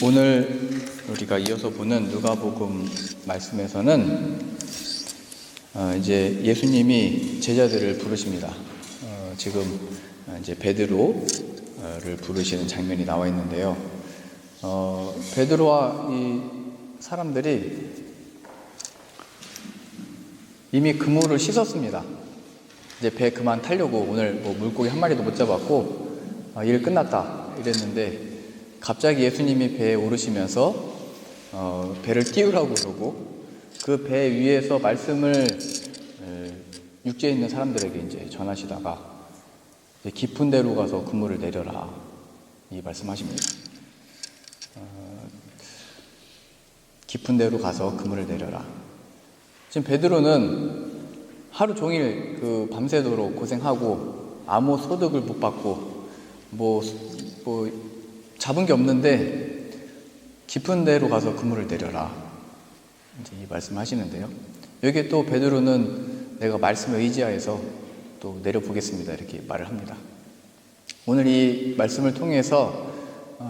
오늘 우리가 이어서 보는 누가복음 말씀에서는 이제 예수님이 제자들을 부르십니다. 지금 이제 베드로를 부르시는 장면이 나와 있는데요. 베드로와 이 사람들이 이미 그물을 씻었습니다. 이제 배 그만 타려고 오늘 물고기 한 마리도 못 잡았고 일 끝났다 이랬는데 갑자기 예수님이 배에 오르시면서 배를 띄우라고 그러고 그 배 위에서 말씀을 육지에 있는 사람들에게 이제 전하시다가 이제 깊은 데로 가서 그물을 내려라 이 말씀하십니다. 깊은 데로 가서 그물을 내려라. 지금 베드로는 하루 종일 밤새도록 고생하고 아무 소득을 못 받고 잡은 게 없는데 깊은 데로 가서 그물을 내려라 이제 이 말씀하시는데요. 여기에 또 베드로는 내가 말씀에 의지하여서 또 내려보겠습니다 이렇게 말을 합니다. 오늘 이 말씀을 통해서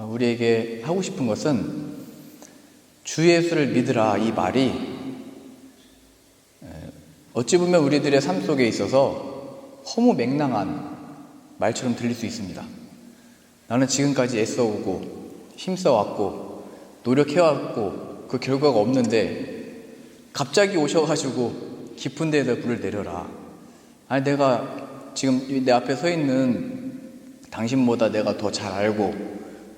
우리에게 하고 싶은 것은 주 예수를 믿으라 이 말이 어찌 보면 우리들의 삶 속에 있어서 허무맹랑한 말처럼 들릴 수 있습니다. 나는 지금까지 애써오고 힘써왔고 노력해왔고 그 결과가 없는데 갑자기 오셔가지고 깊은 데에다 불을 내려라. 아니 내가 지금 내 앞에 서 있는 당신보다 내가 더 잘 알고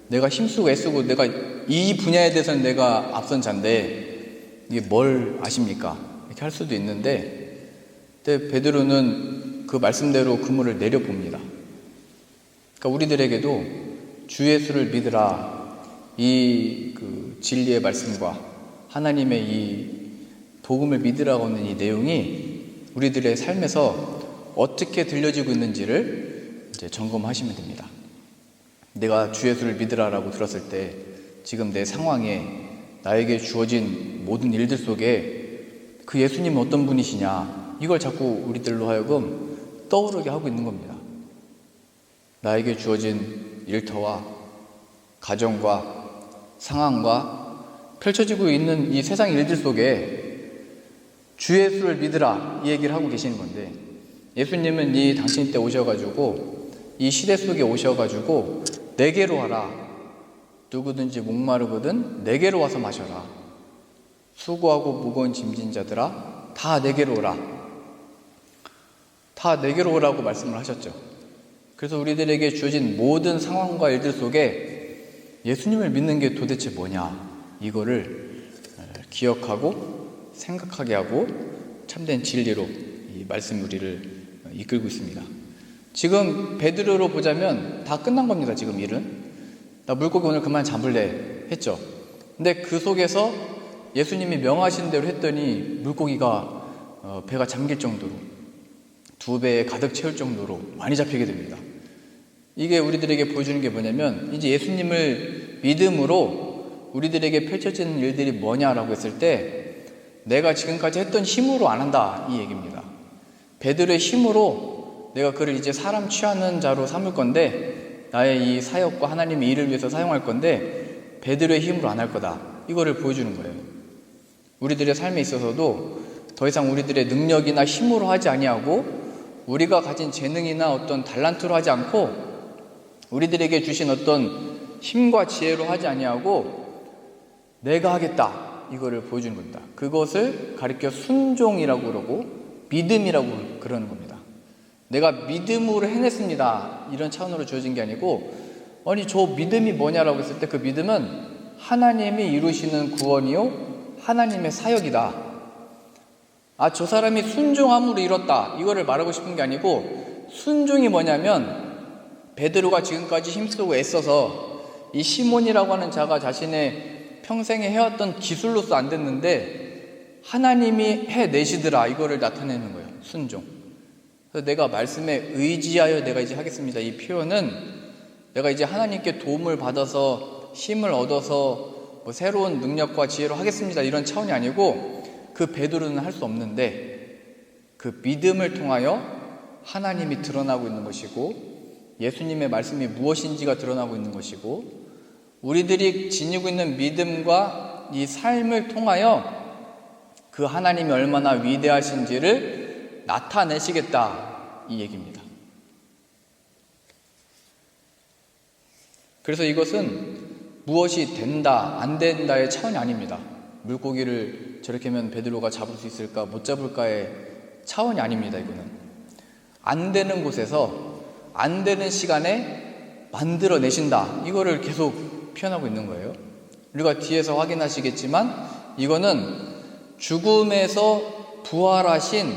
내가 힘쓰고 애쓰고 내가 이 분야에 대해서는 내가 앞선 자인데 이게 뭘 아십니까? 이렇게 할 수도 있는데 그때 베드로는 그 말씀대로 그물을 내려봅니다. 그러니까 우리들에게도 주 예수를 믿으라 이 진리의 말씀과 하나님의 이 복음을 믿으라고 하는 이 내용이 우리들의 삶에서 어떻게 들려지고 있는지를 이제 점검하시면 됩니다. 내가 주 예수를 믿으라라고 들었을 때 지금 내 상황에 나에게 주어진 모든 일들 속에 그 예수님은 어떤 분이시냐 이걸 자꾸 우리들로 하여금 떠오르게 하고 있는 겁니다. 나에게 주어진 일터와 가정과 상황과 펼쳐지고 있는 이 세상 일들 속에 주 예수를 믿으라 이 얘기를 하고 계시는 건데 예수님은 이 당신 때 오셔가지고 이 시대 속에 오셔가지고 내게로 와라. 누구든지 목마르거든 내게로 와서 마셔라. 수고하고 무거운 짐진 자들아 다 내게로 오라. 다 내게로 오라고 말씀을 하셨죠. 그래서 우리들에게 주어진 모든 상황과 일들 속에 예수님을 믿는 게 도대체 뭐냐 이거를 기억하고 생각하게 하고 참된 진리로 이 말씀 우리를 이끌고 있습니다. 지금 베드로로 보자면 다 끝난 겁니다. 지금 일은 나 물고기 오늘 그만 잡을래 했죠. 근데 그 속에서 예수님이 명하신 대로 했더니 물고기가 배가 잠길 정도로 2배에 가득 채울 정도로 많이 잡히게 됩니다. 이게 우리들에게 보여주는 게 뭐냐면 이제 예수님을 믿음으로 우리들에게 펼쳐지는 일들이 뭐냐라고 했을 때 내가 지금까지 했던 힘으로 안 한다 이 얘기입니다. 베드로의 힘으로 내가 그를 이제 사람 취하는 자로 삼을 건데 나의 이 사역과 하나님의 일을 위해서 사용할 건데 베드로의 힘으로 안 할 거다 이거를 보여주는 거예요. 우리들의 삶에 있어서도 더 이상 우리들의 능력이나 힘으로 하지 아니하고 우리가 가진 재능이나 어떤 달란트로 하지 않고 우리들에게 주신 어떤 힘과 지혜로 하지 아니하고 내가 하겠다 이거를 보여주는 겁니다. 그것을 가리켜 순종이라고 그러고 믿음이라고 그러는 겁니다. 내가 믿음으로 해냈습니다 이런 차원으로 주어진 게 아니고 아니 저 믿음이 뭐냐라고 했을 때 그 믿음은 하나님이 이루시는 구원이요 하나님의 사역이다. 저 사람이 순종함으로 이뤘다 이거를 말하고 싶은 게 아니고 순종이 뭐냐면 베드로가 지금까지 힘쓰고 애써서 이 시몬이라고 하는 자가 자신의 평생에 해왔던 기술로서 안 됐는데 하나님이 해내시더라 이거를 나타내는 거예요. 순종. 그래서 내가 말씀에 의지하여 내가 이제 하겠습니다 이 표현은 내가 이제 하나님께 도움을 받아서 힘을 얻어서 새로운 능력과 지혜로 하겠습니다 이런 차원이 아니고 그 베드로는 할 수 없는데 그 믿음을 통하여 하나님이 드러나고 있는 것이고 예수님의 말씀이 무엇인지가 드러나고 있는 것이고 우리들이 지니고 있는 믿음과 이 삶을 통하여 그 하나님이 얼마나 위대하신지를 나타내시겠다, 이 얘기입니다. 그래서 이것은 무엇이 된다, 안 된다의 차원이 아닙니다. 물고기를 저렇게 하면 베드로가 잡을 수 있을까, 못 잡을까의 차원이 아닙니다. 이거는 안 되는 곳에서 안 되는 시간에 만들어내신다, 이거를 계속 표현하고 있는 거예요. 우리가 뒤에서 확인하시겠지만 이거는 죽음에서 부활하신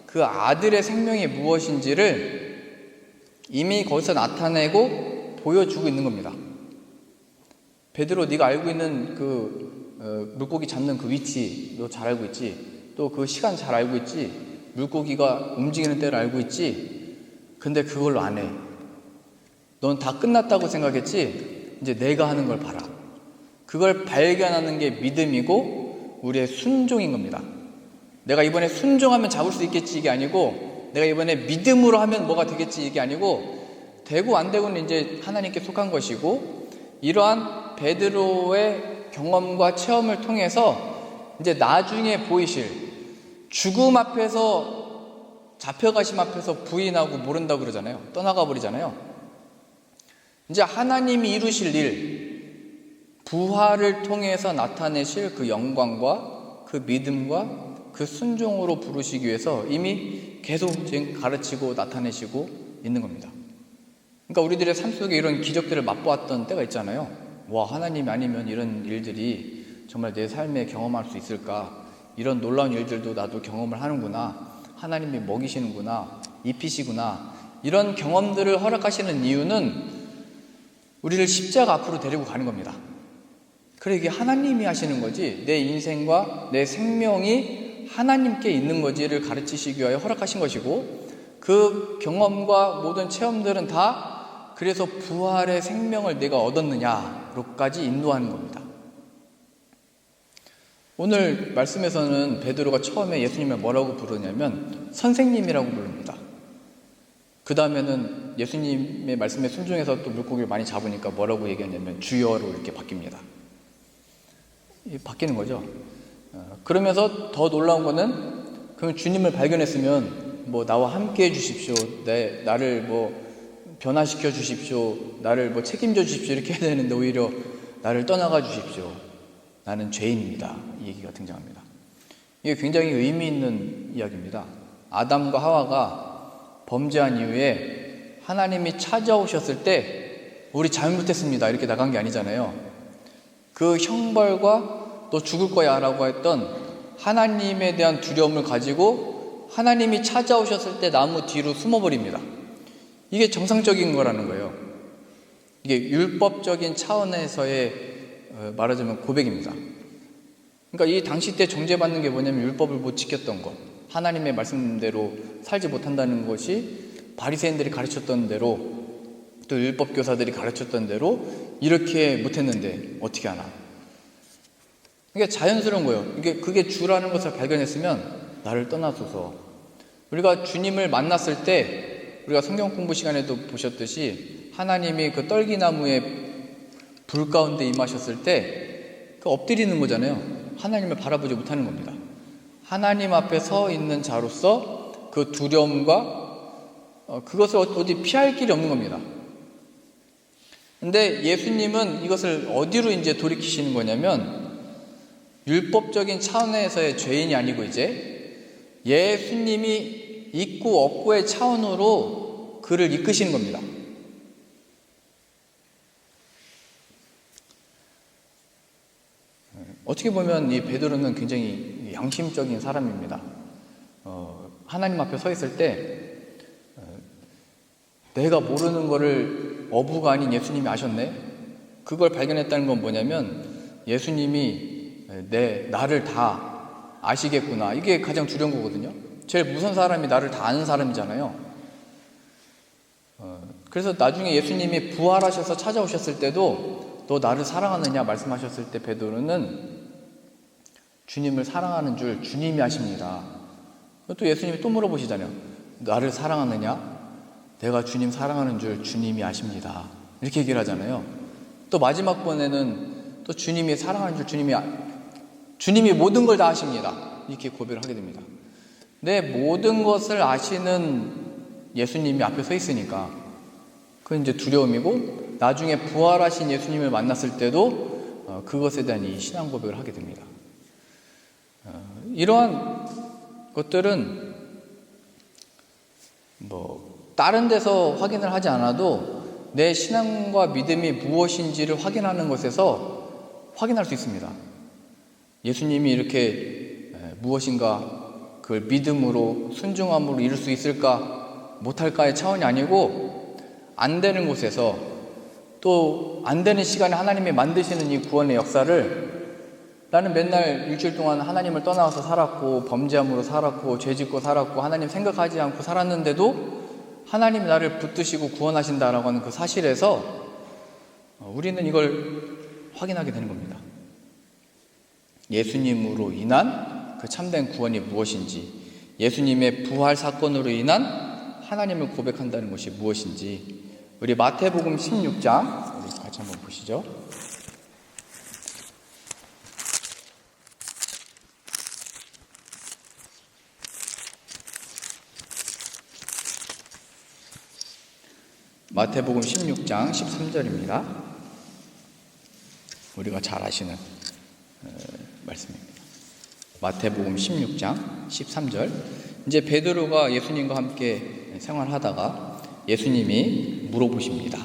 그 아들의 생명이 무엇인지를 이미 거기서 나타내고 보여주고 있는 겁니다. 베드로, 네가 알고 있는 그 물고기 잡는 그 위치 너 잘 알고 있지? 또 그 시간 잘 알고 있지? 물고기가 움직이는 때를 알고 있지? 근데 그걸로 안 해. 넌 다 끝났다고 생각했지? 이제 내가 하는 걸 봐라. 그걸 발견하는 게 믿음이고 우리의 순종인 겁니다. 내가 이번에 순종하면 잡을 수 있겠지, 이게 아니고, 내가 이번에 믿음으로 하면 뭐가 되겠지, 이게 아니고, 되고 안 되고는 이제 하나님께 속한 것이고, 이러한 베드로의 경험과 체험을 통해서 이제 나중에 보이실 죽음 앞에서, 잡혀가심 앞에서 부인하고 모른다고 그러잖아요. 떠나가 버리잖아요. 이제 하나님이 이루실 일, 부활을 통해서 나타내실 그 영광과 그 믿음과 그 순종으로 부르시기 위해서 이미 계속 지금 가르치고 나타내시고 있는 겁니다. 그러니까 우리들의 삶 속에 이런 기적들을 맛보았던 때가 있잖아요. 와, 하나님이 아니면 이런 일들이 정말 내 삶에 경험할 수 있을까? 이런 놀라운 일들도 나도 경험을 하는구나. 하나님이 먹이시는구나. 입히시구나. 이런 경험들을 허락하시는 이유는 우리를 십자가 앞으로 데리고 가는 겁니다. 그래, 이게 하나님이 하시는 거지 내 인생과 내 생명이 하나님께 있는 거지를 가르치시기 위하여 허락하신 것이고, 그 경험과 모든 체험들은 다 그래서 부활의 생명을 내가 얻었느냐로까지 인도하는 겁니다. 오늘 말씀에서는 베드로가 처음에 예수님을 뭐라고 부르냐면 선생님이라고 부릅니다. 그 다음에는 예수님의 말씀에 순종해서 또 물고기를 많이 잡으니까 뭐라고 얘기하냐면 주여로 이렇게 바뀝니다. 바뀌는 거죠. 그러면서 더 놀라운 거는, 그럼 주님을 발견했으면 뭐 나와 함께 해 주십시오, 나를 뭐 변화시켜 주십시오, 나를 뭐 책임져 주십시오 이렇게 해야 되는데 오히려 나를 떠나가 주십시오, 나는 죄인입니다, 이 얘기가 등장합니다. 이게 굉장히 의미 있는 이야기입니다. 아담과 하와가 범죄한 이후에 하나님이 찾아오셨을 때 우리 잘못했습니다 이렇게 나간 게 아니잖아요. 그 형벌과 너 죽을 거야 라고 했던 하나님에 대한 두려움을 가지고 하나님이 찾아오셨을 때 나무 뒤로 숨어버립니다. 이게 정상적인 거라는 거예요. 이게 율법적인 차원에서의 말하자면 고백입니다. 그러니까 이 당시 때 정죄받는 게 뭐냐면 율법을 못 지켰던 것, 하나님의 말씀대로 살지 못한다는 것이 바리새인들이 가르쳤던 대로, 또 율법 교사들이 가르쳤던 대로 이렇게 못했는데 어떻게 하나. 이게 자연스러운 거예요. 그게 주라는 것을 발견했으면 나를 떠나소서. 우리가 주님을 만났을 때, 우리가 성경 공부 시간에도 보셨듯이 하나님이 그 떨기나무에 불 가운데 임하셨을 때 그 엎드리는 거잖아요. 하나님을 바라보지 못하는 겁니다. 하나님 앞에 서 있는 자로서 그 두려움과 그것을 어디 피할 길이 없는 겁니다. 근데 예수님은 이것을 어디로 이제 돌이키시는 거냐면, 율법적인 차원에서의 죄인이 아니고 이제 예수님이 있고 없고의 차원으로 그를 이끄시는 겁니다. 어떻게 보면 이 베드로는 굉장히 양심적인 사람입니다. 하나님 앞에 서 있을 때 내가 모르는 거를 어부가 아닌 예수님이 아셨네? 그걸 발견했다는 건 뭐냐면 예수님이 나를 다 아시겠구나. 이게 가장 두려운 거거든요. 제일 무서운 사람이 나를 다 아는 사람이잖아요. 그래서 나중에 예수님이 부활하셔서 찾아오셨을 때도 너 나를 사랑하느냐 말씀하셨을 때 베드로는 주님을 사랑하는 줄 주님이 아십니다. 또 예수님이 또 물어보시잖아요. 나를 사랑하느냐? 내가 주님 사랑하는 줄 주님이 아십니다. 이렇게 얘기를 하잖아요. 또 마지막 번에는 또 주님이 사랑하는 줄 주님이 모든 걸 다 아십니다. 이렇게 고백을 하게 됩니다. 내 모든 것을 아시는 예수님이 앞에 서 있으니까 그건 이제 두려움이고, 나중에 부활하신 예수님을 만났을 때도 그것에 대한 이 신앙 고백을 하게 됩니다. 이러한 것들은 다른 데서 확인을 하지 않아도 내 신앙과 믿음이 무엇인지를 확인하는 것에서 확인할 수 있습니다. 예수님이 이렇게 무엇인가 그걸 믿음으로 순종함으로 이룰 수 있을까 못할까의 차원이 아니고, 안 되는 곳에서 또 안 되는 시간에 하나님이 만드시는 이 구원의 역사를, 나는 맨날 일주일 동안 하나님을 떠나서 살았고 범죄함으로 살았고 죄짓고 살았고 하나님 생각하지 않고 살았는데도 하나님이 나를 붙드시고 구원하신다라고 하는 그 사실에서 우리는 이걸 확인하게 되는 겁니다. 예수님으로 인한 그 참된 구원이 무엇인지, 예수님의 부활 사건으로 인한 하나님을 고백한다는 것이 무엇인지, 우리 마태복음 16장 우리 같이 한번 보시죠. 마태복음 16장 13절입니다. 우리가 잘 아시는 말씀입니다. 마태복음 16장 13절. 이제 베드로가 예수님과 함께 생활하다가 예수님이 물어보십니다.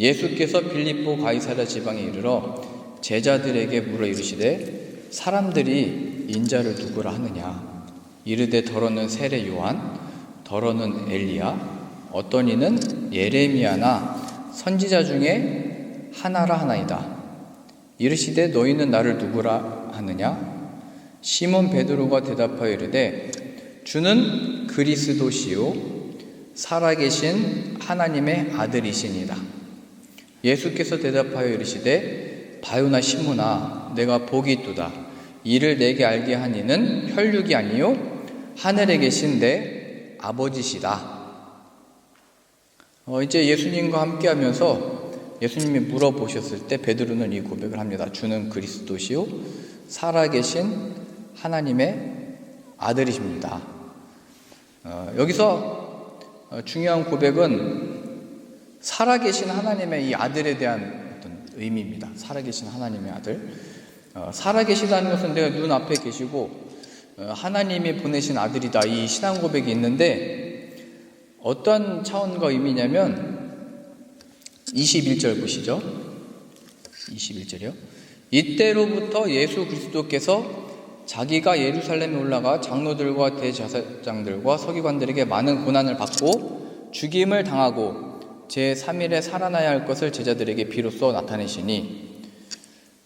예수께서 빌립보 가이사랴 지방에 이르러 제자들에게 물어 이르시되 사람들이 인자를 누구라 하느냐? 이르되 더러는 세례 요한, 더러는 엘리야, 어떤 이는 예레미야나 선지자 중에 하나라 하나이다. 이르시되 너희는 나를 누구라 하느냐? 시몬 베드로가 대답하여 이르되 주는 그리스도시요 살아계신 하나님의 아들이시니라. 예수께서 대답하여 이르시되 바요나 시몬아 내가 복이 있도다. 이를 내게 알게 한 이는 혈육이 아니요 하늘에 계신 내 아버지시다. 이제 예수님과 함께 하면서 예수님이 물어보셨을 때 베드로는 이 고백을 합니다. 주는 그리스도시요 살아계신 하나님의 아들이십니다. 여기서 중요한 고백은 살아계신 하나님의 이 아들에 대한 어떤 의미입니다. 살아계신 하나님의 아들. 살아계시다는 것은 내가 눈앞에 계시고 하나님이 보내신 아들이다, 이 신앙 고백이 있는데, 어떤 차원과 의미냐면 21절 보시죠. 21절이요. 이때로부터 예수 그리스도께서 자기가 예루살렘에 올라가 장로들과 대제사장들과 서기관들에게 많은 고난을 받고 죽임을 당하고 제3일에 살아나야 할 것을 제자들에게 비로소 나타내시니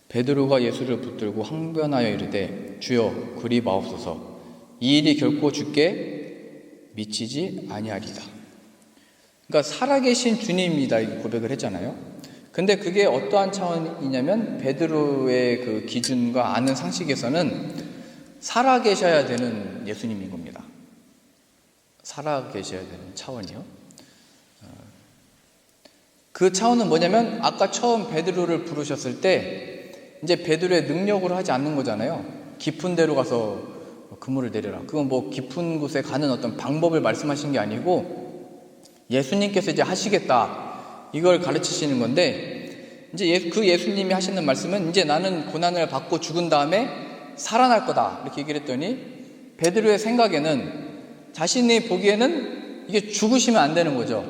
베드로가 예수를 붙들고 항변하여 이르되 주여 그리 마옵소서. 이 일이 결코 주께 미치지 아니하리다. 그러니까 살아계신 주님이다 이 고백을 했잖아요. 근데 그게 어떠한 차원이냐면 베드로의 그 기준과 아는 상식에서는 살아계셔야 되는 예수님인 겁니다. 살아계셔야 되는 차원이요. 그 차원은 뭐냐면 아까 처음 베드로를 부르셨을 때 이제 베드로의 능력으로 하지 않는 거잖아요. 깊은 데로 가서 그물을 내려라. 그건 뭐 깊은 곳에 가는 어떤 방법을 말씀하신 게 아니고 예수님께서 이제 하시겠다 이걸 가르치시는 건데, 이제 그 예수님이 하시는 말씀은 이제 나는 고난을 받고 죽은 다음에 살아날 거다 이렇게 얘기를 했더니 베드로의 생각에는, 자신이 보기에는 이게 죽으시면 안 되는 거죠.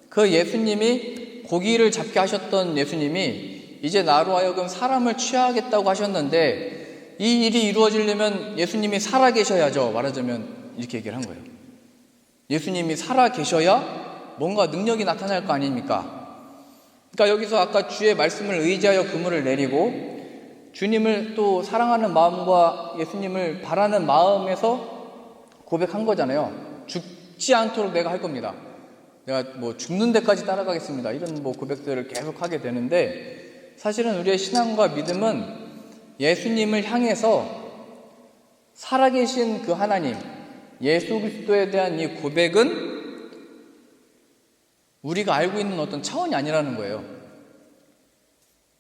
그 예수님이 고기를 잡게 하셨던 예수님이 이제 나로 하여금 사람을 취하겠다고 하셨는데 이 일이 이루어지려면 예수님이 살아계셔야죠. 말하자면 이렇게 얘기를 한 거예요. 예수님이 살아계셔야 뭔가 능력이 나타날 거 아닙니까? 그러니까 여기서 아까 주의 말씀을 의지하여 그물을 내리고 주님을 또 사랑하는 마음과 예수님을 바라는 마음에서 고백한 거잖아요. 죽지 않도록 내가 할 겁니다. 내가 뭐 죽는 데까지 따라가겠습니다. 이런 뭐 고백들을 계속 하게 되는데, 사실은 우리의 신앙과 믿음은 예수님을 향해서 살아계신 그 하나님, 예수 그리스도에 대한 이 고백은 우리가 알고 있는 어떤 차원이 아니라는 거예요.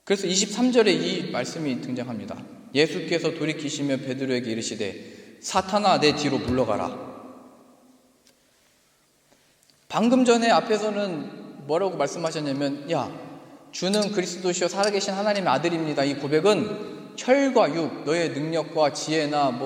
그래서 23절에 이 말씀이 등장합니다. 예수께서 돌이키시며 베드로에게 이르시되 사탄아 내 뒤로 물러가라. 방금 전에 앞에서는 뭐라고 말씀하셨냐면 야 주는 그리스도시요 살아계신 하나님의 아들입니다. 이 고백은 혈과 육 너의 능력과 지혜나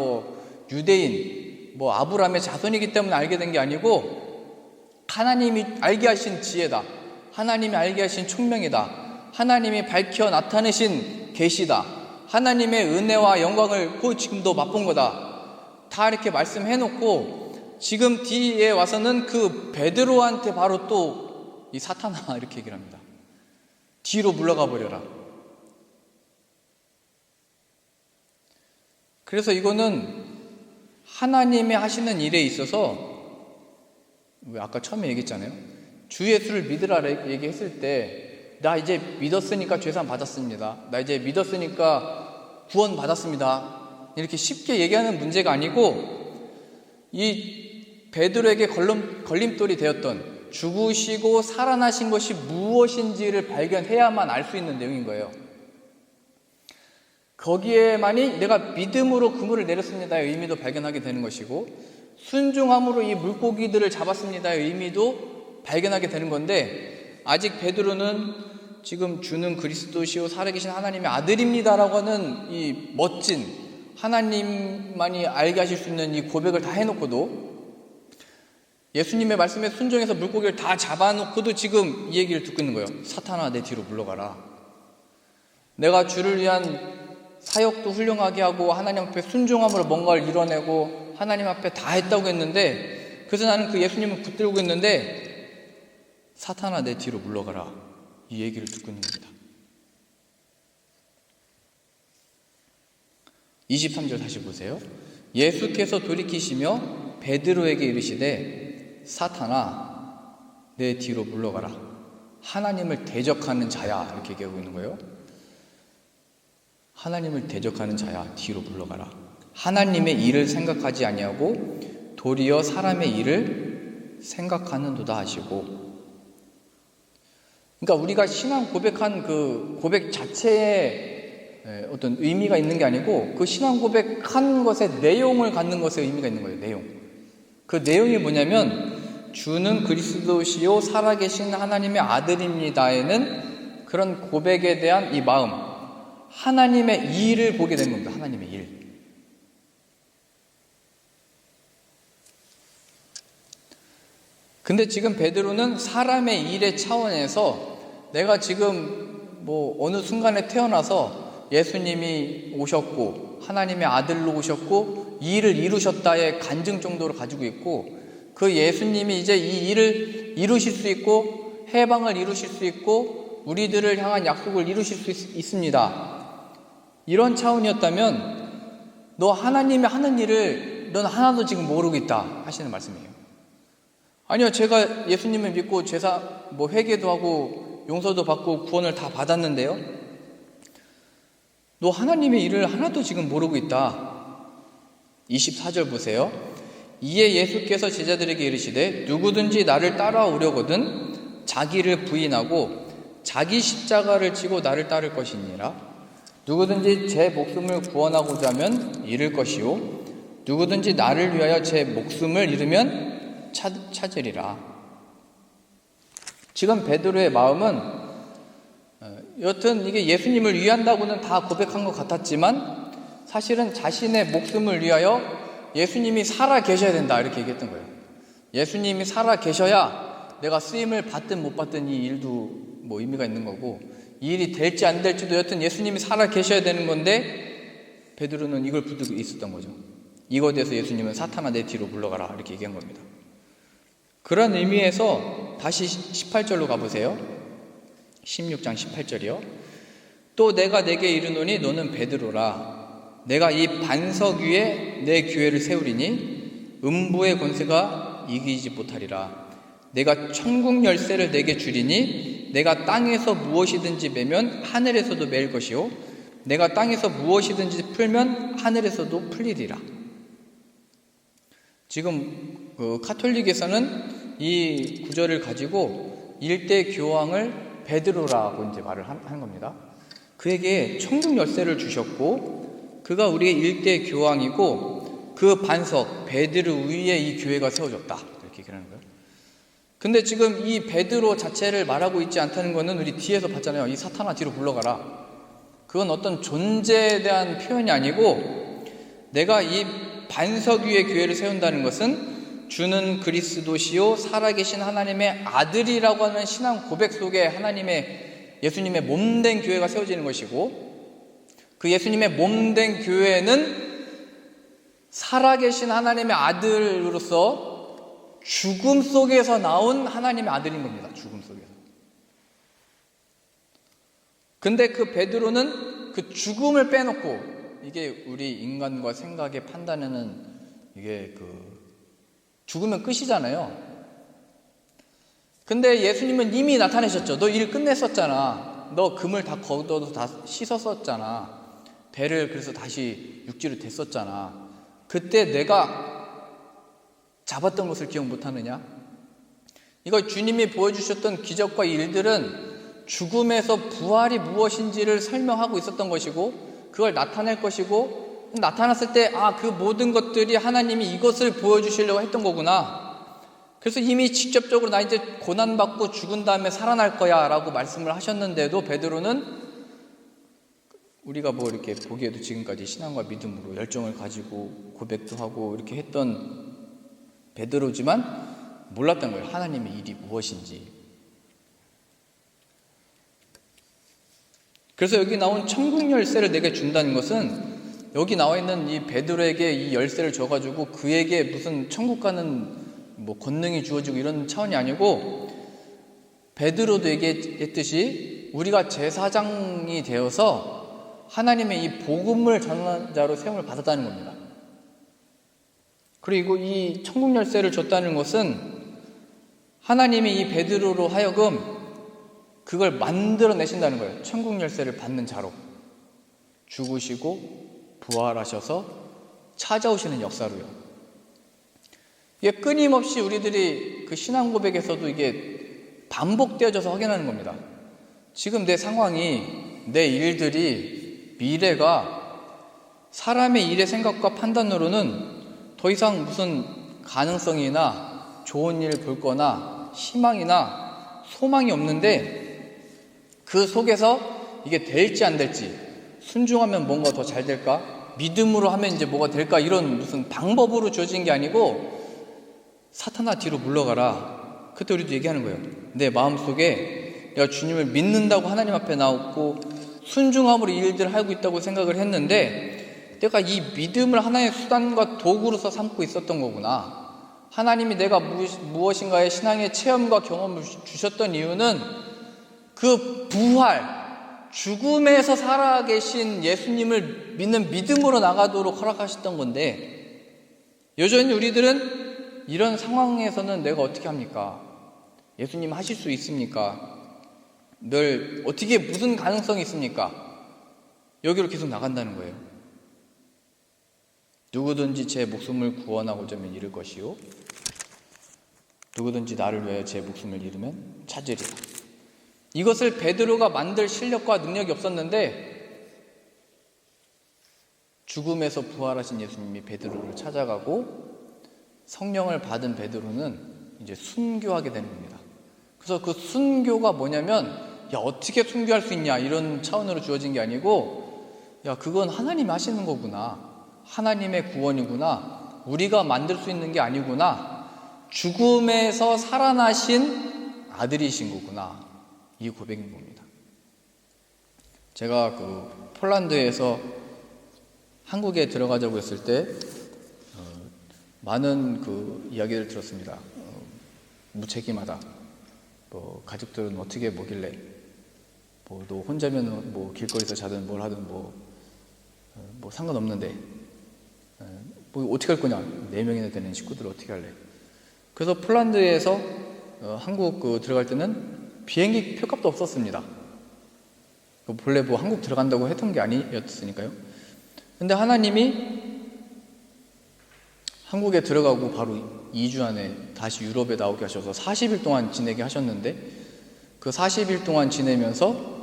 유대인 아브라함의 자손이기 때문에 알게 된 게 아니고 하나님이 알게 하신 지혜다. 하나님이 알게 하신 총명이다. 하나님이 밝혀 나타내신 계시다. 하나님의 은혜와 영광을 지금도 맛본 거다. 다 이렇게 말씀해놓고 지금 뒤에 와서는 그 베드로한테 바로 또 이 사탄아 이렇게 얘기를 합니다. 뒤로 물러가 버려라. 그래서 이거는 하나님이 하시는 일에 있어서 아까 처음에 얘기했잖아요. 주 예수를 믿으라 얘기했을 때 나 이제 믿었으니까 죄사함 받았습니다. 나 이제 믿었으니까 구원 받았습니다. 이렇게 쉽게 얘기하는 문제가 아니고 이 베드로에게 걸림돌이 되었던 죽으시고 살아나신 것이 무엇인지를 발견해야만 알 수 있는 내용인 거예요. 거기에만이 내가 믿음으로 그물을 내렸습니다의 의미도 발견하게 되는 것이고 순종함으로 이 물고기들을 잡았습니다의 의미도 발견하게 되는 건데 아직 베드로는 지금 주는 그리스도시요 살아계신 하나님의 아들입니다라고 하는 이 멋진 하나님만이 알게 하실 수 있는 이 고백을 다 해놓고도 예수님의 말씀에 순종해서 물고기를 다 잡아놓고도 지금 이 얘기를 듣고 있는 거예요. 사탄아 내 뒤로 물러가라. 내가 주를 위한 사역도 훌륭하게 하고 하나님 앞에 순종함으로 뭔가를 이뤄내고 하나님 앞에 다 했다고 했는데 그래서 나는 그 예수님을 붙들고 있는데 사탄아 내 뒤로 물러가라. 이 얘기를 듣고 있는 겁니다. 23절 다시 보세요. 예수께서 돌이키시며 베드로에게 이르시되 사탄아 내 뒤로 물러가라. 하나님을 대적하는 자야 이렇게 얘기하고 있는 거예요. 하나님을 대적하는 자야 뒤로 물러가라. 하나님의 일을 생각하지 아니하고 도리어 사람의 일을 생각하는도다 하시고 그러니까 우리가 신앙 고백한 그 고백 자체에 어떤 의미가 있는 게 아니고 그 신앙 고백한 것의 내용을 갖는 것에 의미가 있는 거예요. 내용. 그 내용이 뭐냐면 주는 그리스도시요 살아계신 하나님의 아들입니다에는 그런 고백에 대한 이 마음 하나님의 일을 보게 되는 겁니다. 하나님의 일. 근데 지금 베드로는 사람의 일의 차원에서 내가 지금 어느 순간에 태어나서 예수님이 오셨고 하나님의 아들로 오셨고 이 일을 이루셨다의 간증 정도로 가지고 있고 그 예수님이 이제 이 일을 이루실 수 있고 해방을 이루실 수 있고 우리들을 향한 약속을 이루실 수 있습니다. 이런 차원이었다면 너 하나님이 하는 일을 넌 하나도 지금 모르고 있다 하시는 말씀이에요. 아니요, 제가 예수님을 믿고 회개도 하고 용서도 받고 구원을 다 받았는데요. 너 하나님의 일을 하나도 지금 모르고 있다. 24절 보세요. 이에 예수께서 제자들에게 이르시되 누구든지 나를 따라오려거든 자기를 부인하고 자기 십자가를 지고 나를 따를 것이니라. 누구든지 제 목숨을 구원하고자 하면 잃을 것이요 누구든지 나를 위하여 제 목숨을 잃으면 찾으리라. 지금 베드로의 마음은 여튼 이게 예수님을 위한다고는 다 고백한 것 같았지만 사실은 자신의 목숨을 위하여 예수님이 살아 계셔야 된다 이렇게 얘기했던 거예요. 예수님이 살아 계셔야 내가 쓰임을 받든 못 받든 이 일도 의미가 있는 거고 이 일이 될지 안 될지도 여튼 예수님이 살아 계셔야 되는 건데 베드로는 이걸 붙들고 있었던 거죠. 이거에 대해서 예수님은 사탄아 내 뒤로 물러가라 이렇게 얘기한 겁니다. 그런 의미에서 다시 18절로 가보세요. 16장 18절이요. 또 내가 내게 이르노니 너는 베드로라. 내가 이 반석 위에 내 교회를 세우리니 음부의 권세가 이기지 못하리라. 내가 천국 열쇠를 내게 주리니 내가 땅에서 무엇이든지 매면 하늘에서도 매일 것이요 내가 땅에서 무엇이든지 풀면 하늘에서도 풀리리라. 지금 카톨릭에서는 이 구절을 가지고 일대 교황을 베드로라고 이제 말을 하는 겁니다. 그에게 천국 열쇠를 주셨고 그가 우리의 일대 교황이고 그 반석 베드로 위에 이 교회가 세워졌다. 이렇게 얘기하는 거예요. 근데 지금 이 베드로 자체를 말하고 있지 않다는 것은 우리 뒤에서 봤잖아요. 이 사탄아 뒤로 물러가라. 그건 어떤 존재에 대한 표현이 아니고 내가 이 반석 위에 교회를 세운다는 것은 주는 그리스도시요 살아계신 하나님의 아들이라고 하는 신앙 고백 속에 예수님의 몸된 교회가 세워지는 것이고 그 예수님의 몸된 교회는 살아계신 하나님의 아들로서 죽음 속에서 나온 하나님의 아들인 겁니다. 죽음 속에서. 근데 그 베드로는 그 죽음을 빼놓고 이게 우리 인간과 생각의 판단에는 이게 죽으면 끝이잖아요. 근데 예수님은 이미 나타내셨죠. 너 일 끝냈었잖아. 너 금을 다 걷어도 다 씻었었잖아. 배를 그래서 다시 육지로 댔었잖아. 그때 내가 잡았던 것을 기억 못하느냐? 이거 주님이 보여주셨던 기적과 일들은 죽음에서 부활이 무엇인지를 설명하고 있었던 것이고 그걸 나타낼 것이고 나타났을 때 그 모든 것들이 하나님이 이것을 보여주시려고 했던 거구나. 그래서 이미 직접적으로 나 이제 고난받고 죽은 다음에 살아날 거야 라고 말씀을 하셨는데도 베드로는 우리가 이렇게 보기에도 지금까지 신앙과 믿음으로 열정을 가지고 고백도 하고 이렇게 했던 베드로지만 몰랐던 거예요. 하나님의 일이 무엇인지. 그래서 여기 나온 천국 열쇠를 내게 준다는 것은 여기 나와 있는 이 베드로에게 이 열쇠를 줘가지고 그에게 무슨 천국 가는 권능이 주어지고 이런 차원이 아니고 베드로도 얘기했듯이 우리가 제사장이 되어서 하나님의 이 복음을 전하는 자로 세움을 받았다는 겁니다. 그리고 이 천국 열쇠를 줬다는 것은 하나님이 이 베드로로 하여금 그걸 만들어내신다는 거예요. 천국 열쇠를 받는 자로 죽으시고 부활하셔서 찾아오시는 역사로요. 이게 끊임없이 우리들이 그 신앙 고백에서도 이게 반복되어져서 확인하는 겁니다. 지금 내 상황이, 내 일들이, 미래가 사람의 일의 생각과 판단으로는 더 이상 무슨 가능성이나 좋은 일 볼 거나 희망이나 소망이 없는데 그 속에서 이게 될지 안 될지, 순종하면 뭔가 더 잘 될까? 믿음으로 하면 이제 뭐가 될까? 이런 무슨 방법으로 주어진 게 아니고 사탄아 뒤로 물러가라. 그때 우리도 얘기하는 거예요. 내 마음속에 내가 주님을 믿는다고 하나님 앞에 나왔고 순종함으로 이 일들을 하고 있다고 생각을 했는데 내가 이 믿음을 하나의 수단과 도구로서 삼고 있었던 거구나. 하나님이 내가 무엇인가의 신앙의 체험과 경험을 주셨던 이유는 그 부활, 죽음에서 살아계신 예수님을 믿는 믿음으로 나가도록 허락하셨던 건데 여전히 우리들은 이런 상황에서는 내가 어떻게 합니까? 예수님 하실 수 있습니까? 늘 어떻게 무슨 가능성이 있습니까? 여기로 계속 나간다는 거예요. 누구든지 제 목숨을 구원하고자 하면 잃을 것이요 누구든지 나를 위하여 제 목숨을 잃으면 찾으리라. 이것을 베드로가 만들 실력과 능력이 없었는데 죽음에서 부활하신 예수님이 베드로를 찾아가고 성령을 받은 베드로는 이제 순교하게 되는 겁니다. 그래서 그 순교가 뭐냐면 야 어떻게 순교할 수 있냐 이런 차원으로 주어진 게 아니고 야 그건 하나님이 하시는 거구나. 하나님의 구원이구나. 우리가 만들 수 있는 게 아니구나. 죽음에서 살아나신 아들이신 거구나. 이 고백인 겁니다. 제가 폴란드에서 한국에 들어가자고 했을 때 많은 이야기를 들었습니다. 무책임하다. 가족들은 어떻게 뭐길래 너 혼자면 길거리에서 자든 뭘 하든 상관없는데 어떻게 할 거냐. 4명이나 되는 식구들 어떻게 할래. 그래서 폴란드에서 한국 들어갈 때는 비행기 표값도 없었습니다. 본래 한국 들어간다고 했던 게 아니었으니까요. 근데 하나님이 한국에 들어가고 바로 2주 안에 다시 유럽에 나오게 하셔서 40일 동안 지내게 하셨는데 그 40일 동안 지내면서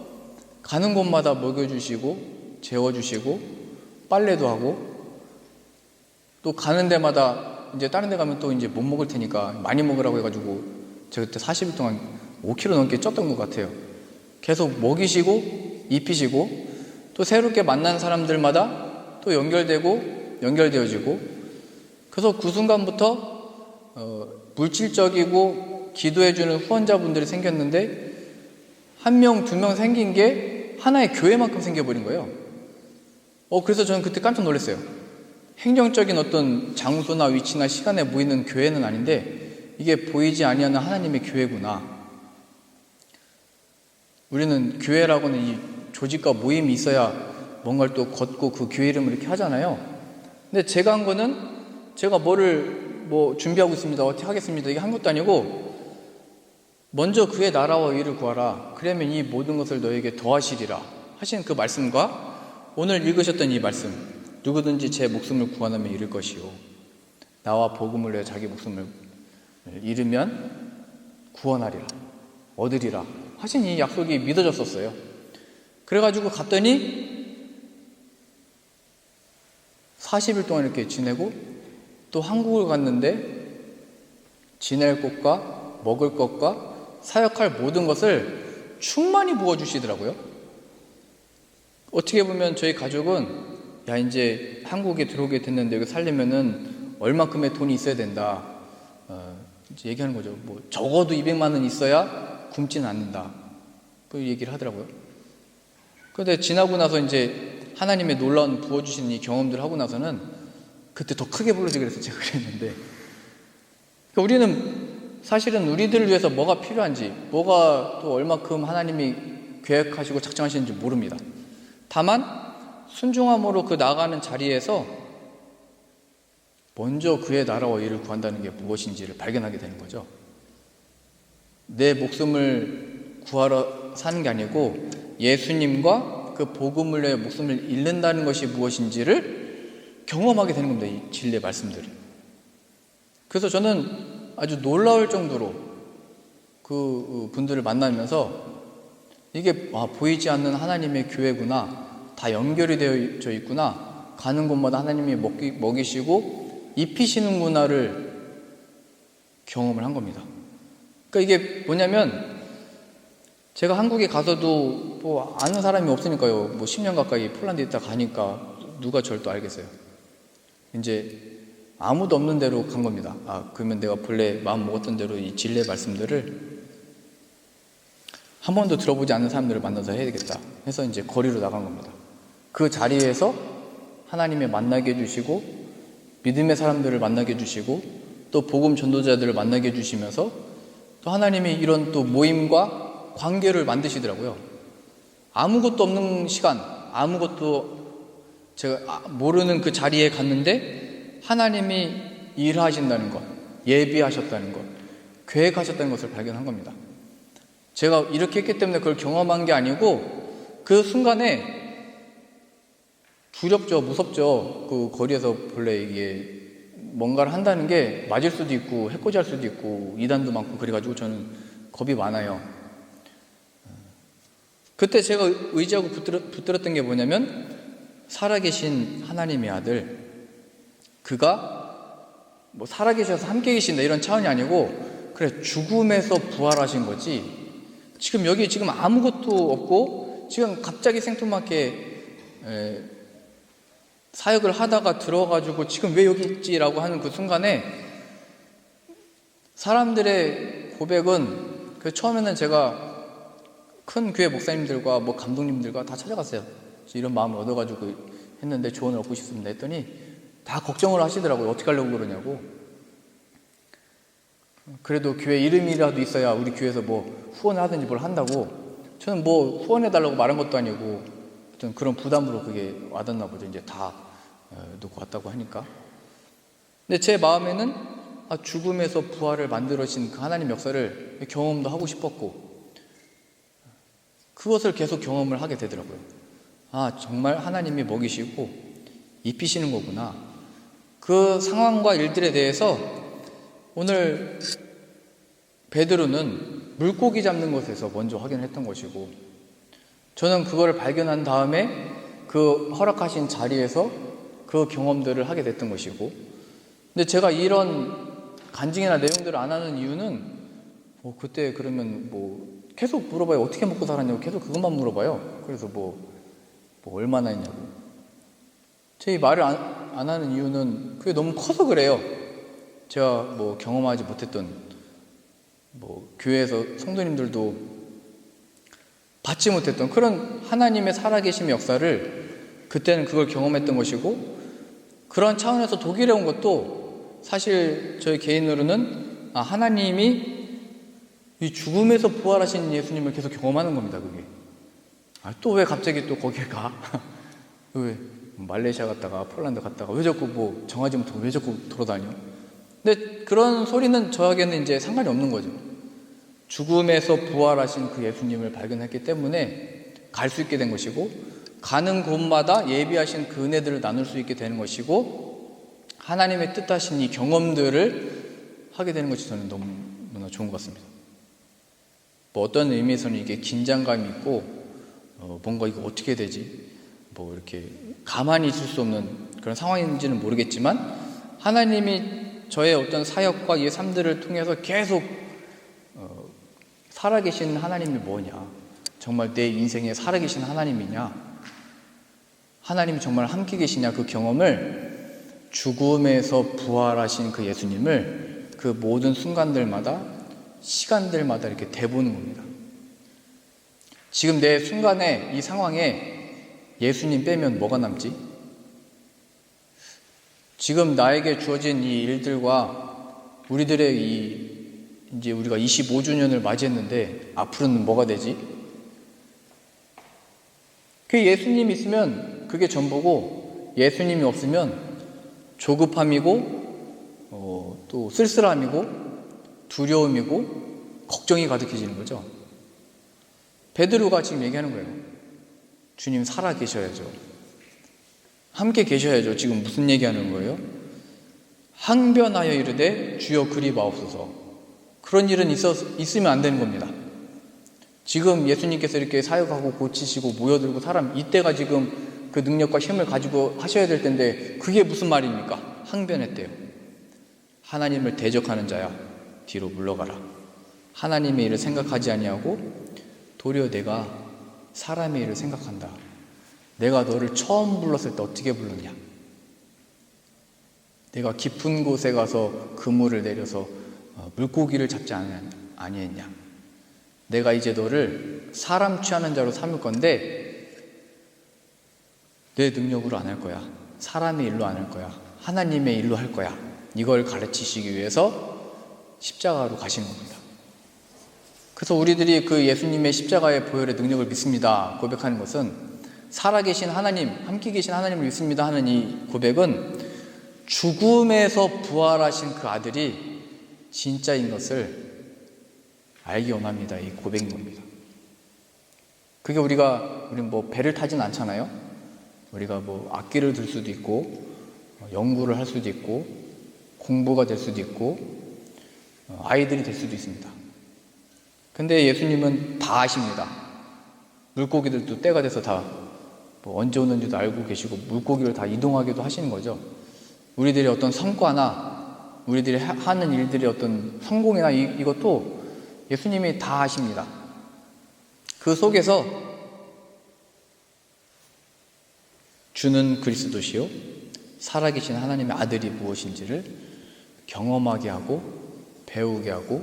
가는 곳마다 먹여주시고 재워주시고 빨래도 하고, 또 가는 데마다 이제 다른 데 가면 또 이제 못 먹을 테니까 많이 먹으라고 해가지고 제가 그때 40일 동안 5kg 넘게 쪘던 것 같아요. 계속 먹이시고 입히시고, 또 새롭게 만난 사람들마다 또 연결되어지고, 그래서 그 순간부터 물질적이고 기도해주는 후원자분들이 생겼는데, 1명, 2명 생긴 게 하나의 교회만큼 생겨버린 거예요. 그래서 저는 그때 깜짝 놀랐어요. 행정적인 어떤 장소나 위치나 시간에 모이는 교회는 아닌데 이게 보이지 아니하는 하나님의 교회구나. 우리는 교회라고는 이 조직과 모임이 있어야 뭔가를 또 걷고 그 교회 이름을 이렇게 하잖아요. 근데 제가 한 거는 제가 뭐 준비하고 있습니다, 어떻게 하겠습니다, 이게 한 것도 아니고, 먼저 그의 나라와 의를 구하라, 그러면 이 모든 것을 너에게 더하시리라 하신 그 말씀과 오늘 읽으셨던 이 말씀, 누구든지 제 목숨을 구하면 잃을 것이요 나와 복음을 위해 자기 목숨을 잃으면 구원하리라, 얻으리라 하신 이 약속이 믿어졌었어요. 그래가지고 갔더니 40일 동안 이렇게 지내고, 또 한국을 갔는데 지낼 곳과 먹을 것과 사역할 모든 것을 충만히 부어주시더라고요. 어떻게 보면 저희 가족은 이제 한국에 들어오게 됐는데 여기 살려면은 얼마큼의 돈이 있어야 된다, 이제 얘기하는 거죠. 적어도 200만 원 있어야 굶지는 않는다, 그 얘기를 하더라고요. 그런데 지나고 나서 이제 하나님의 놀라운 부어주시는 이 경험들을 하고 나서는 그때 더 크게 불러주게 그래서 제가 그랬는데, 그러니까 우리는 사실은 우리들을 위해서 뭐가 필요한지, 뭐가 또 얼마큼 하나님이 계획하시고 작정하시는지 모릅니다. 다만 순종함으로 그 나가는 자리에서 먼저 그의 나라와 의를 구한다는 게 무엇인지를 발견하게 되는 거죠. 내 목숨을 구하러 사는 게 아니고 예수님과 그 복음을 위해 목숨을 잃는다는 것이 무엇인지를 경험하게 되는 겁니다, 이 진리의 말씀들이. 그래서 저는 아주 놀라울 정도로 그 분들을 만나면서 이게 보이지 않는 하나님의 교회구나, 다 연결이 되어져 있구나, 가는 곳마다 하나님이 먹이시고 입히시는구나를 경험을 한 겁니다. 그러니까 이게 뭐냐면, 제가 한국에 가서도 아는 사람이 없으니까요. 10년 가까이 폴란드에 있다 가니까 누가 저를 또 알겠어요. 이제 아무도 없는 데로 간 겁니다. 그러면 내가 본래 마음 먹었던 대로 이 진리의 말씀들을 한 번도 들어보지 않는 사람들을 만나서 해야 되겠다 해서 이제 거리로 나간 겁니다. 그 자리에서 하나님의 만나게 해주시고, 믿음의 사람들을 만나게 해주시고, 또 복음 전도자들을 만나게 해주시면서 또 하나님이 이런 또 모임과 관계를 만드시더라고요. 아무것도 없는 시간, 아무것도 제가 모르는 그 자리에 갔는데 하나님이 일하신다는 것, 예비하셨다는 것, 계획하셨다는 것을 발견한 겁니다. 제가 이렇게 했기 때문에 그걸 경험한 게 아니고, 그 순간에 두렵죠, 무섭죠. 그 거리에서 본래 이게 뭔가를 한다는 게 맞을 수도 있고 해코지할 수도 있고 이단도 많고 그래가지고 저는 겁이 많아요. 그때 제가 의지하고 붙들었던 게 뭐냐면, 살아계신 하나님의 아들, 그가 살아계셔서 함께 계신다 이런 차원이 아니고, 그래 죽음에서 부활하신 거지, 지금 여기 지금 아무것도 없고 지금 갑자기 생뚱맞게 사역을 하다가 들어가지고 지금 왜 여기 있지라고 하는 그 순간에 사람들의 고백은, 처음에는 제가 큰 교회 목사님들과 감독님들과 다 찾아갔어요. 이런 마음을 얻어가지고 했는데 조언을 얻고 싶습니다 했더니 다 걱정을 하시더라고요. 어떻게 하려고 그러냐고. 그래도 교회 이름이라도 있어야 우리 교회에서 후원을 하든지 뭘 한다고. 저는 후원해달라고 말한 것도 아니고 그런 부담으로 그게 와닿나 보죠. 이제 다 놓고 왔다고 하니까. 근데 제 마음에는 죽음에서 부활을 만들어진 그 하나님 역사를 경험도 하고 싶었고, 그것을 계속 경험을 하게 되더라고요. 정말 하나님이 먹이시고 입히시는 거구나. 그 상황과 일들에 대해서 오늘 베드로는 물고기 잡는 것에서 먼저 확인을 했던 것이고, 저는 그거를 발견한 다음에 그 허락하신 자리에서 그 경험들을 하게 됐던 것이고, 근데 제가 이런 간증이나 내용들을 안 하는 이유는 그때 그러면 계속 물어봐요. 어떻게 먹고 살았냐고 계속 그것만 물어봐요. 그래서 얼마나 했냐고. 제 이 말을 안 하는 이유는 그게 너무 커서 그래요. 제가 경험하지 못했던 교회에서 성도님들도 받지 못했던 그런 하나님의 살아계심의 역사를 그때는 그걸 경험했던 것이고, 그런 차원에서 독일에 온 것도 사실 저희 개인으로는 하나님이 이 죽음에서 부활하신 예수님을 계속 경험하는 겁니다. 그게 또 왜 갑자기 또 거기에 가? 왜 말레이시아 갔다가 폴란드 갔다가 왜 자꾸 정하지 못하고 왜 자꾸 돌아다녀? 근데 그런 소리는 저에게는 이제 상관이 없는 거죠. 죽음에서 부활하신 그 예수님을 발견했기 때문에 갈 수 있게 된 것이고, 가는 곳마다 예비하신 그 은혜들을 나눌 수 있게 되는 것이고, 하나님의 뜻하신 이 경험들을 하게 되는 것이 저는 너무나 좋은 것 같습니다. 어떤 의미에서는 이게 긴장감이 있고 뭔가 이거 어떻게 되지? 이렇게 가만히 있을 수 없는 그런 상황인지는 모르겠지만, 하나님이 저의 어떤 사역과 이 삶들을 통해서 계속 살아계신 하나님이 뭐냐, 정말 내 인생에 살아계신 하나님이냐, 하나님이 정말 함께 계시냐, 그 경험을 죽음에서 부활하신 그 예수님을 그 모든 순간들마다 시간들마다 이렇게 대보는 겁니다. 지금 내 순간에 이 상황에 예수님 빼면 뭐가 남지? 지금 나에게 주어진 이 일들과 우리들의 이제 우리가 25주년을 맞이했는데 앞으로는 뭐가 되지? 그 예수님이 있으면 그게 전부고, 예수님이 없으면 조급함이고 또 쓸쓸함이고 두려움이고 걱정이 가득해지는 거죠. 베드로가 지금 얘기하는 거예요. 주님 살아 계셔야죠. 함께 계셔야죠. 지금 무슨 얘기하는 거예요? 항변하여 이르되 주여 그리 마옵소서. 그런 일은 있으면 안 되는 겁니다. 지금 예수님께서 이렇게 사역하고 고치시고 모여들고 사람, 이때가 지금 그 능력과 힘을 가지고 하셔야 될 텐데 그게 무슨 말입니까? 항변했대요. 하나님을 대적하는 자야, 뒤로 물러가라. 하나님의 일을 생각하지 아니하고 도리어 내가 사람의 일을 생각한다. 내가 너를 처음 불렀을 때 어떻게 불렀냐? 내가 깊은 곳에 가서 그물을 내려서 물고기를 잡지 아니했냐? 내가 이제 너를 사람 취하는 자로 삼을 건데 내 능력으로 안 할 거야. 사람의 일로 안 할 거야. 하나님의 일로 할 거야. 이걸 가르치시기 위해서 십자가로 가신 겁니다. 그래서 우리들이 그 예수님의 십자가의 보혈의 능력을 믿습니다 고백하는 것은, 살아계신 하나님, 함께 계신 하나님을 믿습니다 하는 이 고백은 죽음에서 부활하신 그 아들이 진짜인 것을 알기 원합니다. 이 고백인 겁니다. 그게 우리 배를 타진 않잖아요. 우리가 악기를 들 수도 있고 연구를 할 수도 있고 공부가 될 수도 있고 아이들이 될 수도 있습니다. 근데 예수님은 다 아십니다. 물고기들도 때가 돼서 다 언제 오는지도 알고 계시고 물고기를 다 이동하기도 하시는 거죠. 우리들의 어떤 성과나 우리들이 하는 일들의 어떤 성공이나 이것도 예수님이 다 아십니다. 그 속에서 주는 그리스도시요 살아계신 하나님의 아들이 무엇인지를 경험하게 하고 배우게 하고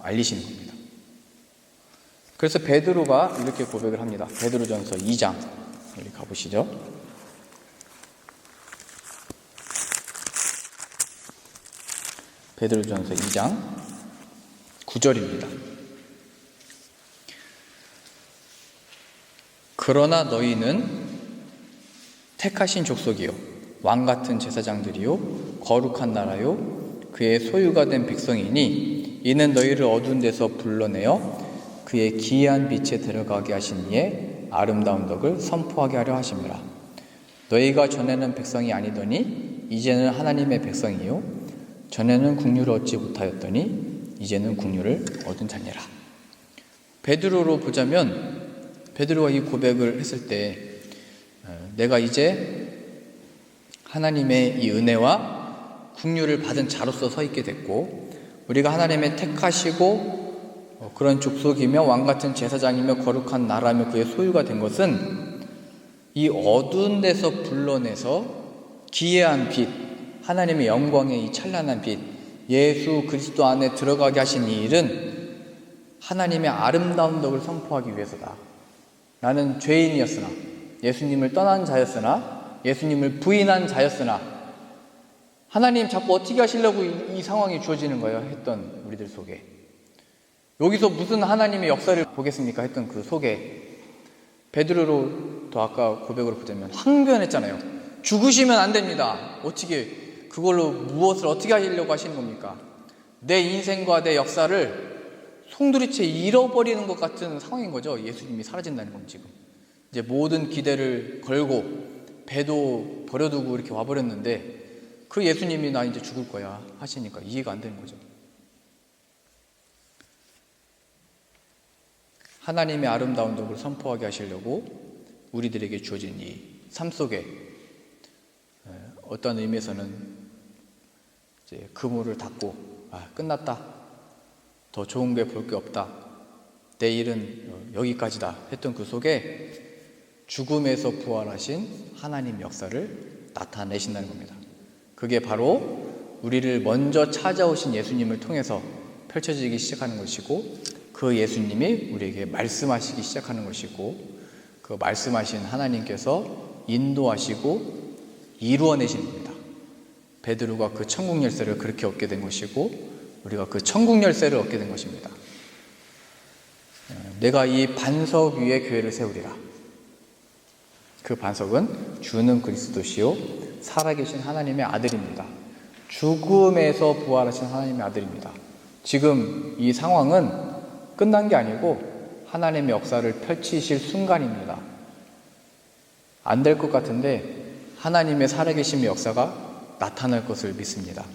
알리시는 겁니다. 그래서 베드로가 이렇게 고백을 합니다. 베드로전서 2장 우리 가보시죠. 베드로전서 2장 9절입니다. 그러나 너희는 택하신 족속이요 왕같은 제사장들이요 거룩한 나라요 그의 소유가 된 백성이니 이는 너희를 어두운 데서 불러내어 그의 기이한 빛에 들어가게 하신 이의 아름다운 덕을 선포하게 하려 하심이라. 너희가 전에는 백성이 아니더니 이제는 하나님의 백성이요 전에는 국류를 얻지 못하였더니 이제는 국류를 얻은 자니라. 베드로로 보자면 베드로가 이 고백을 했을 때 내가 이제 하나님의 이 은혜와 긍휼을 받은 자로서 서 있게 됐고 우리가 하나님의 택하시고 그런 족속이며 왕같은 제사장이며 거룩한 나라며 그의 소유가 된 것은 이 어두운 데서 불러내서 기이한 빛, 하나님의 영광의 이 찬란한 빛, 예수 그리스도 안에 들어가게 하신 이 일은 하나님의 아름다운 덕을 선포하기 위해서다. 나는 죄인이었으나, 예수님을 떠난 자였으나, 예수님을 부인한 자였으나 하나님 자꾸 어떻게 하시려고 이 상황이 주어지는 거예요 했던 우리들 속에, 여기서 무슨 하나님의 역사를 보겠습니까 했던 그 속에 베드로로 또 아까 고백으로 보자면 항변했잖아요. 죽으시면 안 됩니다. 어떻게 그걸로 무엇을 어떻게 하시려고 하시는 겁니까? 내 인생과 내 역사를 송두리째 잃어버리는 것 같은 상황인 거죠. 예수님이 사라진다는 건 지금 이제 모든 기대를 걸고 배도 버려두고 이렇게 와버렸는데 그 예수님이 나 이제 죽을 거야 하시니까 이해가 안 되는 거죠. 하나님의 아름다운 덕을 선포하게 하시려고 우리들에게 주어진 이 삶 속에 어떤 의미에서는 이제 그물을 닫고 끝났다, 더 좋은 게 볼 게 없다, 내 일은 여기까지다 했던 그 속에 죽음에서 부활하신 하나님 역사를 나타내신다는 겁니다. 그게 바로 우리를 먼저 찾아오신 예수님을 통해서 펼쳐지기 시작하는 것이고 그 예수님이 우리에게 말씀하시기 시작하는 것이고 그 말씀하신 하나님께서 인도하시고 이루어내시는 겁니다. 베드로가 그 천국 열쇠를 그렇게 얻게 된 것이고 우리가 그 천국 열쇠를 얻게 된 것입니다. 내가 이 반석 위에 교회를 세우리라. 그 반석은 주는 그리스도시요 살아계신 하나님의 아들입니다. 죽음에서 부활하신 하나님의 아들입니다. 지금 이 상황은 끝난 게 아니고 하나님의 역사를 펼치실 순간입니다. 안 될 것 같은데 하나님의 살아계심의 역사가 나타날 것을 믿습니다.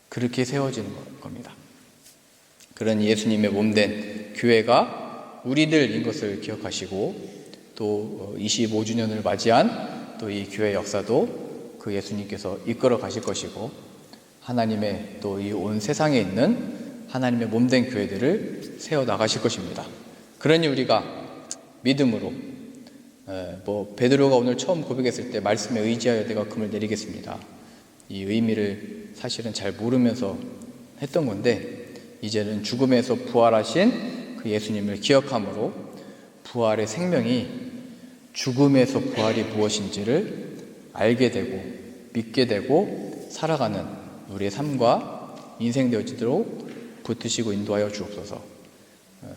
그렇게 세워지는 겁니다. 그런 예수님의 몸된 교회가 우리들인 것을 기억하시고 또 25주년을 맞이한 또 이 교회 역사도 그 예수님께서 이끌어 가실 것이고 하나님의 또 이 온 세상에 있는 하나님의 몸된 교회들을 세워 나가실 것입니다. 그러니 우리가 믿음으로 베드로가 오늘 처음 고백했을 때 말씀에 의지하여 내가 금을 내리겠습니다. 이 의미를 사실은 잘 모르면서 했던 건데 이제는 죽음에서 부활하신 그 예수님을 기억함으로 부활의 생명이 죽음에서 부활이 무엇인지를 알게 되고 믿게 되고 살아가는 우리의 삶과 인생 되어지도록 붙드시고 인도하여 주옵소서.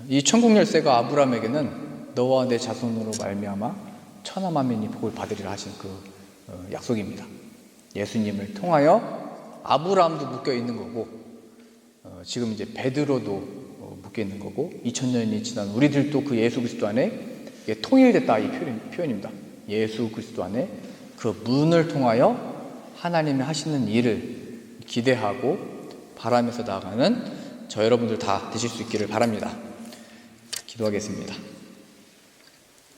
이 천국 열쇠가 아브라함에게는 너와 내 자손으로 말미암아 천하 만민이 복을 받으리라 하신 그 약속입니다. 예수님을 통하여 아브라함도 묶여 있는 거고 지금 이제 베드로도 묶여 있는 거고 2000년이 지난 우리들도 그 예수 그리스도 안에 통일됐다 이 표현입니다. 예수 그리스도 안에 그 문을 통하여 하나님이 하시는 일을 기대하고 바라면서 나아가는 저 여러분들 다 되실 수 있기를 바랍니다. 기도하겠습니다.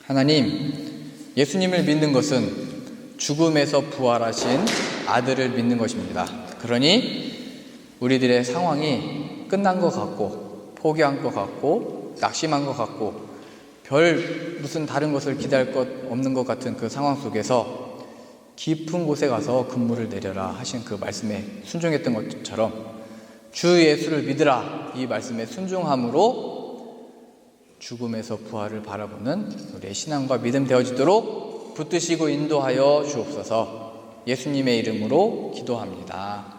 하나님, 예수님을 믿는 것은 죽음에서 부활하신 아들을 믿는 것입니다. 그러니 우리들의 상황이 끝난 것 같고 포기한 것 같고 낙심한 것 같고 별 무슨 다른 것을 기대할 것 없는 것 같은 그 상황 속에서 깊은 곳에 가서 그물을 내려라 하신 그 말씀에 순종했던 것처럼 주 예수를 믿으라 이 말씀에 순종함으로 죽음에서 부활을 바라보는 우리의 신앙과 믿음 되어지도록 붙드시고 인도하여 주옵소서. 예수님의 이름으로 기도합니다.